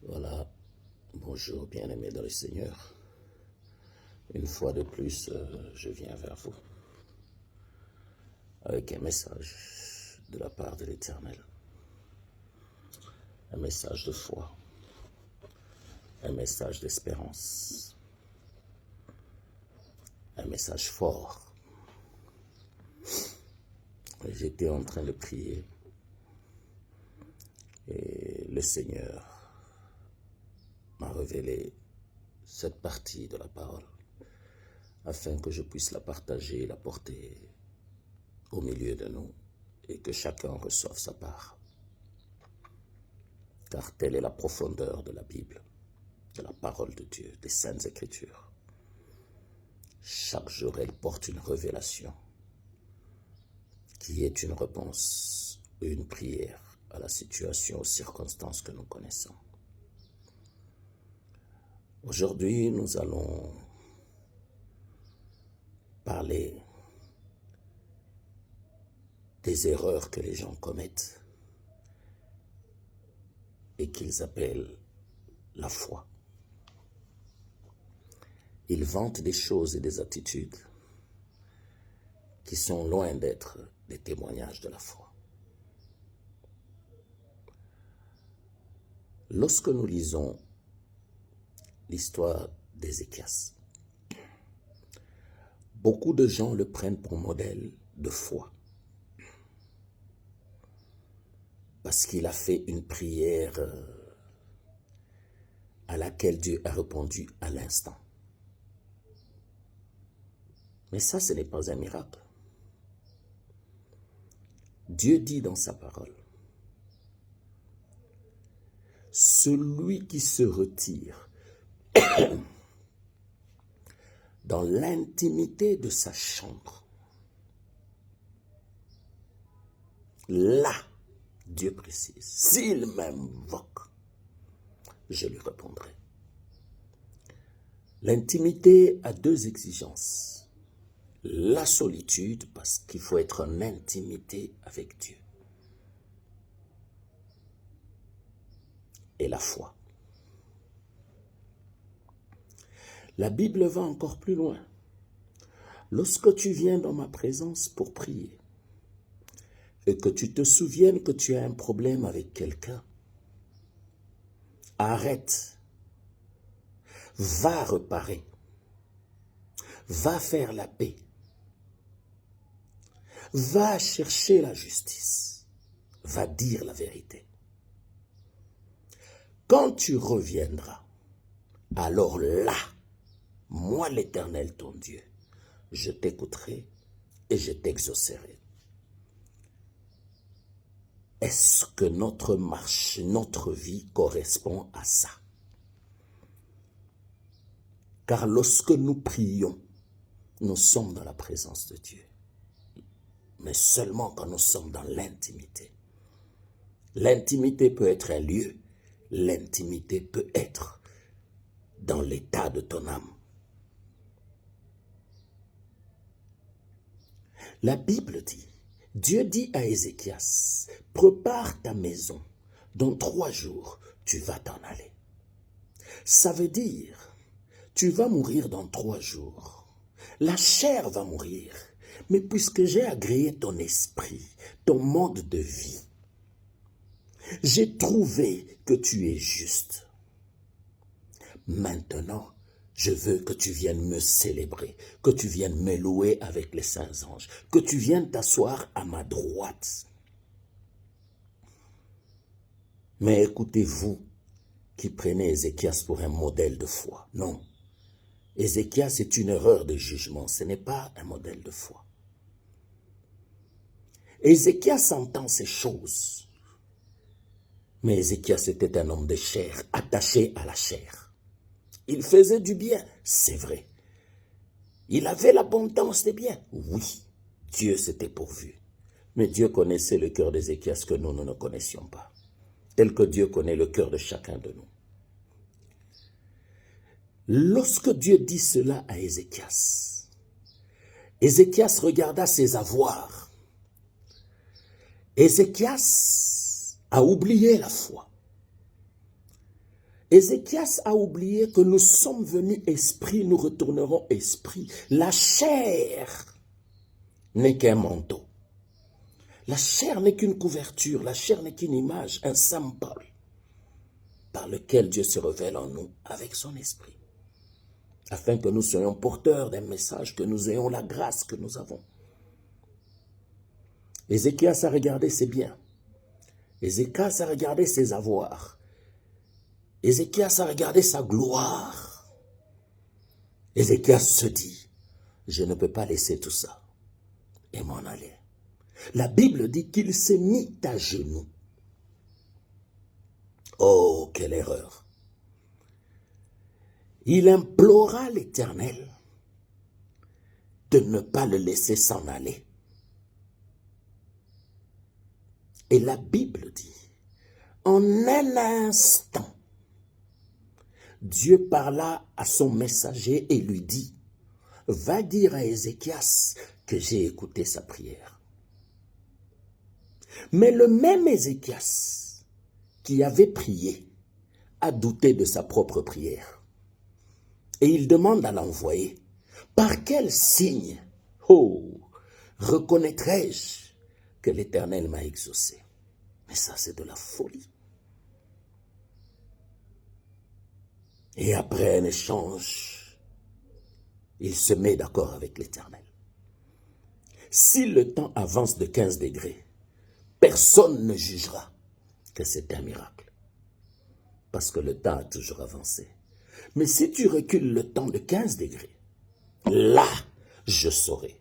Voilà, bonjour bien-aimés dans le Seigneur. Une fois de plus, je viens vers vous avec un message de la part de l'Éternel. Un message de foi, un message d'espérance, un message fort. J'étais en train de prier et le Seigneur m'a révélé cette partie de la parole afin que je puisse la partager et la porter au milieu de nous et que chacun reçoive sa part. Car telle est la profondeur de la Bible, de la parole de Dieu, des Saintes Écritures. Chaque jour, elle porte une révélation qui est une réponse, une prière à la situation, aux circonstances que nous connaissons. Aujourd'hui, nous allons parler des erreurs que les gens commettent et qu'ils appellent la foi. Ils vantent des choses et des attitudes qui sont loin d'être des témoignages de la foi. Lorsque nous lisons l'histoire d'Ézéchias, beaucoup de gens le prennent pour modèle de foi. Parce qu'il a fait une prière à laquelle Dieu a répondu à l'instant. Mais ça, ce n'est pas un miracle. Dieu dit dans sa parole, celui qui se retire dans l'intimité de sa chambre, là, Dieu précise, s'il m'invoque, je lui répondrai. L'intimité a deux exigences. La solitude, parce qu'il faut être en intimité avec Dieu. Et la foi. La Bible va encore plus loin. Lorsque tu viens dans ma présence pour prier, et que tu te souviennes que tu as un problème avec quelqu'un, arrête, va réparer, va faire la paix, va chercher la justice, va dire la vérité. Quand tu reviendras, alors là, moi l'Éternel ton Dieu, je t'écouterai et je t'exaucerai. Est-ce que notre marche, notre vie correspond à ça? Car lorsque nous prions, nous sommes dans la présence de Dieu. Mais seulement quand nous sommes dans l'intimité. L'intimité peut être un lieu, l'intimité peut être dans l'état de ton âme. La Bible dit, Dieu dit à Ézéchias, prépare ta maison, dans 3 jours, tu vas t'en aller. Ça veut dire, tu vas mourir dans 3 jours. La chair va mourir, mais puisque j'ai agréé ton esprit, ton mode de vie, j'ai trouvé que tu es juste. Maintenant, je veux que tu viennes me célébrer, que tu viennes me louer avec les saints anges, que tu viennes t'asseoir à ma droite. Mais écoutez-vous qui prenez Ézéchias pour un modèle de foi. Non. Ézéchias est une erreur de jugement, ce n'est pas un modèle de foi. Ézéchias entend ces choses. Mais Ézéchias était un homme de chair, attaché à la chair. Il faisait du bien, c'est vrai. Il avait l'abondance des biens, oui. Dieu s'était pourvu. Mais Dieu connaissait le cœur d'Ézéchias que nous ne connaissions pas. Tel que Dieu connaît le cœur de chacun de nous. Lorsque Dieu dit cela à Ézéchias, Ézéchias regarda ses avoirs. Ézéchias a oublié la foi. Ézéchias a oublié que nous sommes venus esprit, nous retournerons esprit. La chair n'est qu'un manteau. La chair n'est qu'une couverture, la chair n'est qu'une image, un symbole par lequel Dieu se révèle en nous avec son esprit, afin que nous soyons porteurs d'un message, que nous ayons la grâce que nous avons. Ézéchias a regardé ses biens. Ézéchias a regardé ses avoirs. Ézéchias a regardé sa gloire. Ézéchias se dit, je ne peux pas laisser tout ça et m'en aller. La Bible dit qu'il s'est mis à genoux. Oh, quelle erreur! Il implora l'Éternel de ne pas le laisser s'en aller. Et la Bible dit, en un instant, Dieu parla à son messager et lui dit, va dire à Ézéchias que j'ai écouté sa prière. Mais le même Ézéchias qui avait prié a douté de sa propre prière. Et il demande à l'envoyé, par quel signe, reconnaîtrai-je que l'Éternel m'a exaucé? Mais ça, c'est de la folie. Et après un échange, il se met d'accord avec l'Éternel. Si le temps avance de 15 degrés, personne ne jugera que c'est un miracle. Parce que le temps a toujours avancé. Mais si tu recules le temps de 15 degrés, là, je saurai.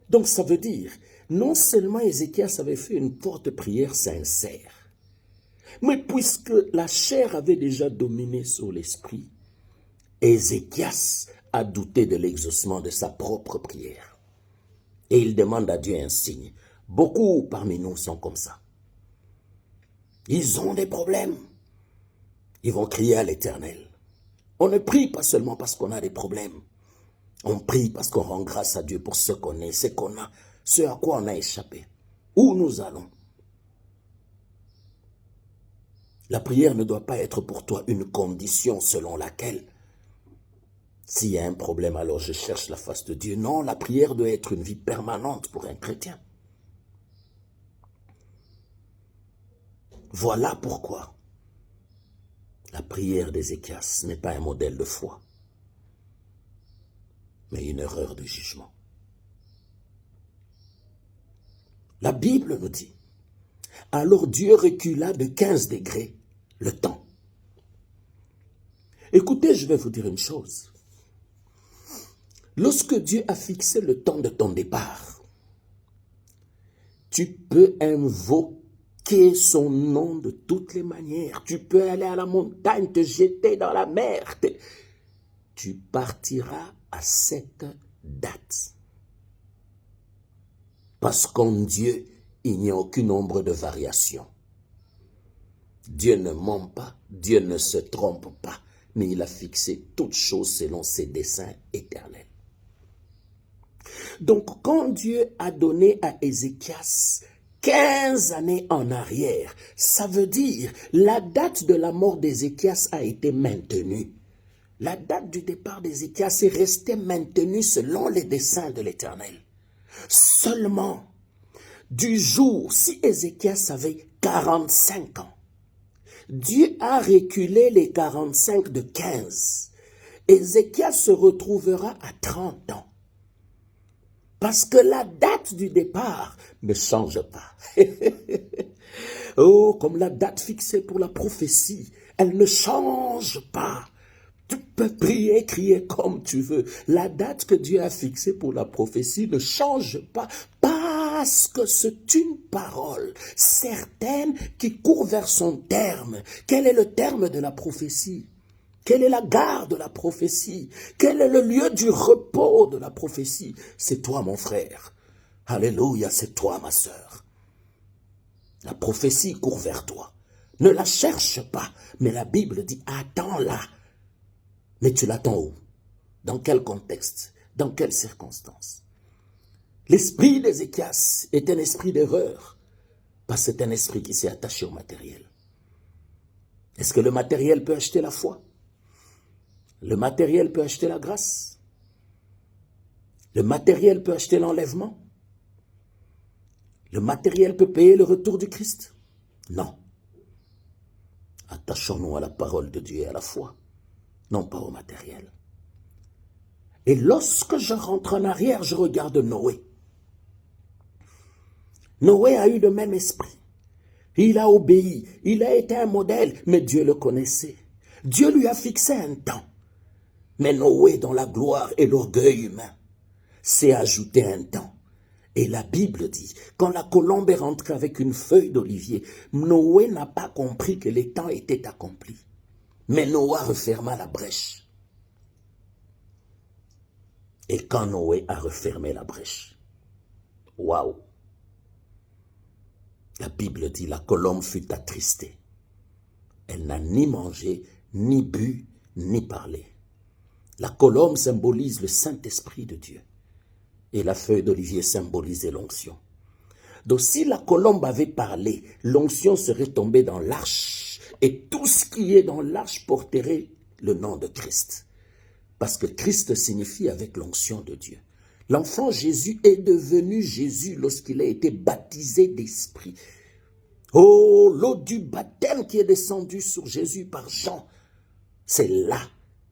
Donc ça veut dire, non seulement Ézéchias avait fait une forte prière sincère, mais puisque la chair avait déjà dominé sur l'esprit, Ézéchias a douté de l'exaucement de sa propre prière. Et il demande à Dieu un signe. Beaucoup parmi nous sont comme ça. Ils ont des problèmes. Ils vont crier à l'Éternel. On ne prie pas seulement parce qu'on a des problèmes. On prie parce qu'on rend grâce à Dieu pour ce qu'on est, ce qu'on a, ce à quoi on a échappé. Où nous allons. La prière ne doit pas être pour toi une condition selon laquelle, s'il y a un problème, alors je cherche la face de Dieu. Non, la prière doit être une vie permanente pour un chrétien. Voilà pourquoi la prière d'Ézéchias n'est pas un modèle de foi, mais une erreur de jugement. La Bible nous dit, alors Dieu recula de 15 degrés le temps. Écoutez, je vais vous dire une chose. Lorsque Dieu a fixé le temps de ton départ, tu peux invoquer son nom de toutes les manières. Tu peux aller à la montagne, te jeter dans la mer. Tu partiras à cette date. Parce qu'en Dieu, il n'y a aucune ombre de variation. Dieu ne ment pas, Dieu ne se trompe pas, mais il a fixé toutes choses selon ses desseins éternels. Donc, quand Dieu a donné à Ézéchias 15 années en arrière, ça veut dire la date de la mort d'Ézéchias a été maintenue. La date du départ d'Ézéchias est restée maintenue selon les desseins de l'Éternel. Seulement, du jour, si Ézéchias avait 45 ans, Dieu a reculé les 45 de 15. Ézéchias se retrouvera à 30 ans. Parce que la date du départ ne change pas. Oh, comme la date fixée pour la prophétie, elle ne change pas. Tu peux prier, crier comme tu veux. La date que Dieu a fixée pour la prophétie ne change pas. Parce que c'est une parole certaine qui court vers son terme. Quel est le terme de la prophétie? Quelle est la gare de la prophétie? Quel est le lieu du repos de la prophétie? C'est toi, mon frère. Alléluia, c'est toi, ma sœur. La prophétie court vers toi. Ne la cherche pas, mais la Bible dit, attends-la. Mais tu l'attends où? Dans quel contexte? Dans quelles circonstances? L'esprit d'Ézéchias est un esprit d'erreur, parce que c'est un esprit qui s'est attaché au matériel. Est-ce que le matériel peut acheter la foi? Le matériel peut acheter la grâce? Le matériel peut acheter l'enlèvement? Le matériel peut payer le retour du Christ? Non. Attachons-nous à la parole de Dieu et à la foi, non pas au matériel. Et lorsque je rentre en arrière, je regarde Noé. Noé a eu le même esprit. Il a obéi, il a été un modèle, mais Dieu le connaissait. Dieu lui a fixé un temps. Mais Noé, dans la gloire et l'orgueil humain, s'est ajouté un temps. Et la Bible dit, quand la colombe est rentrée avec une feuille d'olivier, Noé n'a pas compris que les temps étaient accomplis. Mais Noé referma la brèche. Et quand Noé a refermé la brèche, waouh! La Bible dit, la colombe fut attristée. Elle n'a ni mangé, ni bu, ni parlé. La colombe symbolise le Saint-Esprit de Dieu. Et la feuille d'olivier symbolisait l'onction. Donc si la colombe avait parlé, l'onction serait tombée dans l'arche. Et tout ce qui est dans l'arche porterait le nom de Christ. Parce que Christ signifie avec l'onction de Dieu. L'enfant Jésus est devenu Jésus lorsqu'il a été baptisé d'esprit. Oh, l'eau du baptême qui est descendue sur Jésus par Jean, c'est là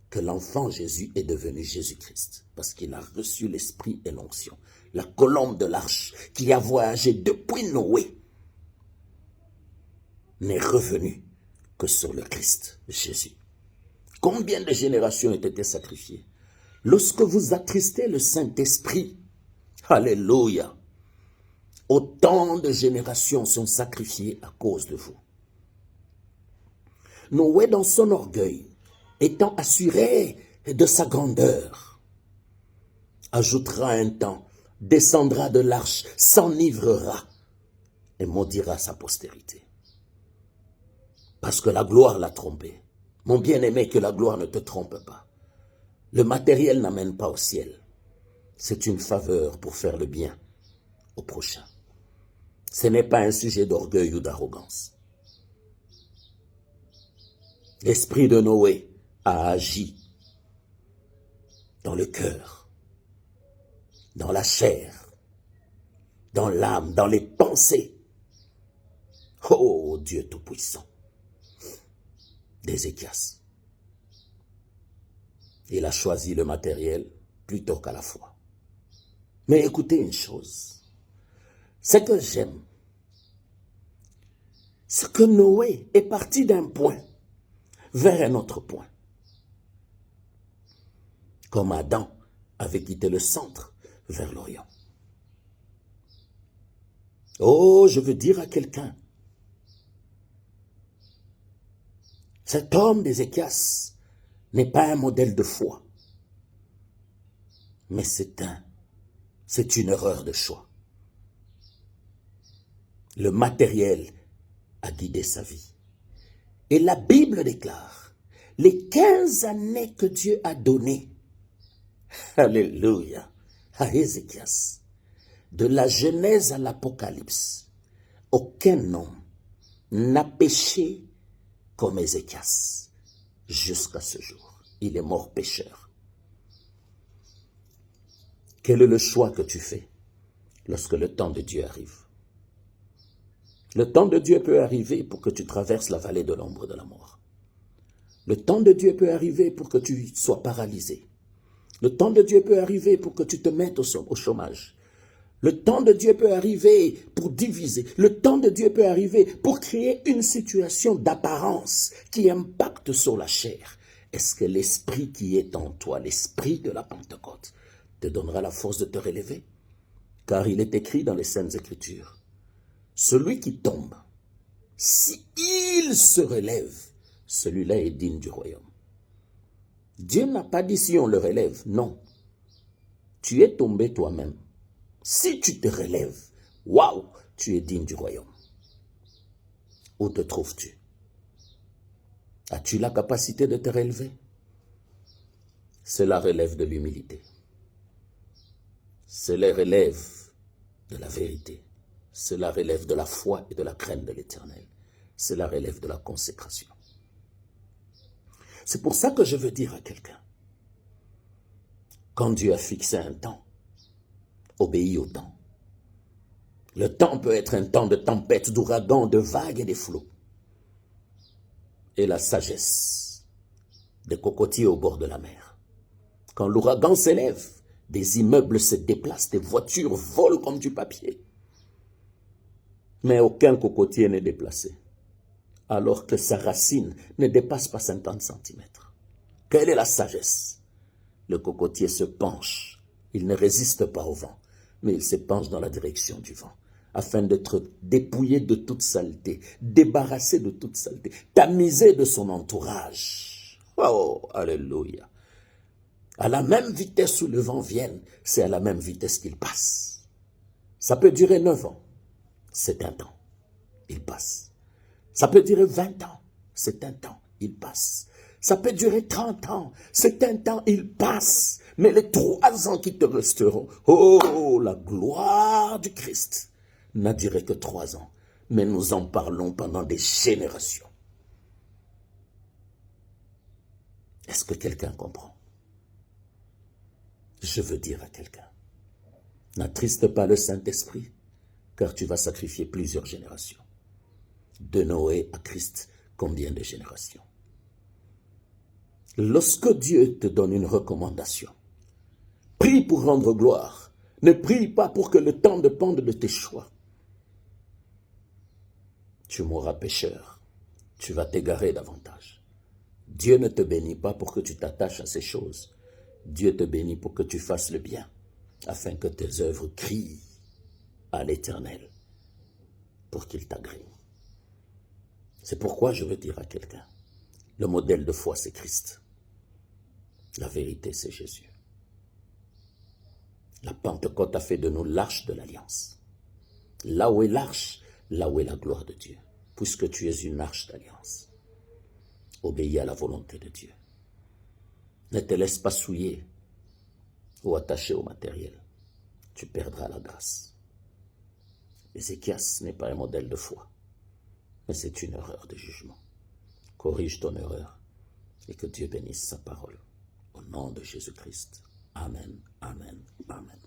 que l'enfant Jésus est devenu Jésus-Christ, parce qu'il a reçu l'esprit et l'onction. La colombe de l'arche qui a voyagé depuis Noé n'est revenue que sur le Christ, Jésus. Combien de générations ont été sacrifiées? Lorsque vous attristez le Saint-Esprit, alléluia, autant de générations sont sacrifiées à cause de vous. Noé, dans son orgueil, étant assuré de sa grandeur, ajoutera un temps, descendra de l'arche, s'enivrera et maudira sa postérité. Parce que la gloire l'a trompé. Mon bien-aimé, que la gloire ne te trompe pas. Le matériel n'amène pas au ciel. C'est une faveur pour faire le bien au prochain. Ce n'est pas un sujet d'orgueil ou d'arrogance. L'esprit de Noé a agi dans le cœur, dans la chair, dans l'âme, dans les pensées. Oh Dieu Tout-Puissant, d'Ézéchias. Il a choisi le matériel plutôt qu'à la foi. Mais écoutez une chose, ce que j'aime, c'est que Noé est parti d'un point vers un autre point. Comme Adam avait quitté le centre vers l'Orient. Oh, je veux dire à quelqu'un, cet homme d'Ézéchias n'est pas un modèle de foi, mais c'est une erreur de choix. Le matériel a guidé sa vie. Et la Bible déclare, les 15 années que Dieu a données, alléluia, à Ézéchias, de la Genèse à l'Apocalypse, aucun homme n'a péché comme Ézéchias jusqu'à ce jour. Il est mort pécheur. Quel est le choix que tu fais lorsque le temps de Dieu arrive? Le temps de Dieu peut arriver pour que tu traverses la vallée de l'ombre de la mort. Le temps de Dieu peut arriver pour que tu sois paralysé. Le temps de Dieu peut arriver pour que tu te mettes au chômage. Le temps de Dieu peut arriver pour diviser. Le temps de Dieu peut arriver pour créer une situation d'apparence qui impacte sur la chair. Est-ce que l'esprit qui est en toi, l'esprit de la Pentecôte, te donnera la force de te relever? Car il est écrit dans les Saintes Écritures, celui qui tombe, si il se relève, celui-là est digne du royaume. Dieu n'a pas dit si on le relève, non. Tu es tombé toi-même. Si tu te relèves, waouh, tu es digne du royaume. Où te trouves-tu? As-tu la capacité de te relever? Cela relève de l'humilité. Cela relève de la vérité. Cela relève de la foi et de la crainte de l'Éternel. Cela relève de la consécration. C'est pour ça que je veux dire à quelqu'un, quand Dieu a fixé un temps, obéis au temps. Le temps peut être un temps de tempête, d'ouragan, de vagues et de flots. Et la sagesse des cocotiers au bord de la mer. Quand l'ouragan s'élève, des immeubles se déplacent, des voitures volent comme du papier. Mais aucun cocotier n'est déplacé, alors que sa racine ne dépasse pas 50 centimètres. Quelle est la sagesse? Le cocotier se penche, il ne résiste pas au vent, mais il se penche dans la direction du vent, afin d'être dépouillé de toute saleté, débarrassé de toute saleté, tamisé de son entourage. Oh, alléluia. À la même vitesse où le vent vient, c'est à la même vitesse qu'il passe. Ça peut durer 9 ans, c'est un temps, il passe. Ça peut durer 20 ans, c'est un temps, il passe. Ça peut durer 30 ans, c'est un temps, il passe. Mais les 3 ans qui te resteront, oh, la gloire du Christ n'a duré que 3 ans. Mais nous en parlons pendant des générations. Est-ce que quelqu'un comprend? Je veux dire à quelqu'un, n'attriste pas le Saint-Esprit, car tu vas sacrifier plusieurs générations. De Noé à Christ, combien de générations? Lorsque Dieu te donne une recommandation, prie pour rendre gloire. Ne prie pas pour que le temps dépende de tes choix. Tu mourras pécheur, tu vas t'égarer davantage. Dieu ne te bénit pas pour que tu t'attaches à ces choses. Dieu te bénit pour que tu fasses le bien, afin que tes œuvres crient à l'Éternel, pour qu'il t'agrée. C'est pourquoi je veux dire à quelqu'un, le modèle de foi c'est Christ. La vérité c'est Jésus. La Pentecôte a fait de nous l'arche de l'alliance. Là où est l'arche, là où est la gloire de Dieu, puisque tu es une arche d'alliance. Obéis à la volonté de Dieu. Ne te laisse pas souiller ou attacher au matériel. Tu perdras la grâce. Ézéchias n'est pas un modèle de foi, mais c'est une erreur de jugement. Corrige ton erreur et que Dieu bénisse sa parole. Au nom de Jésus-Christ. Amen, amen, amen.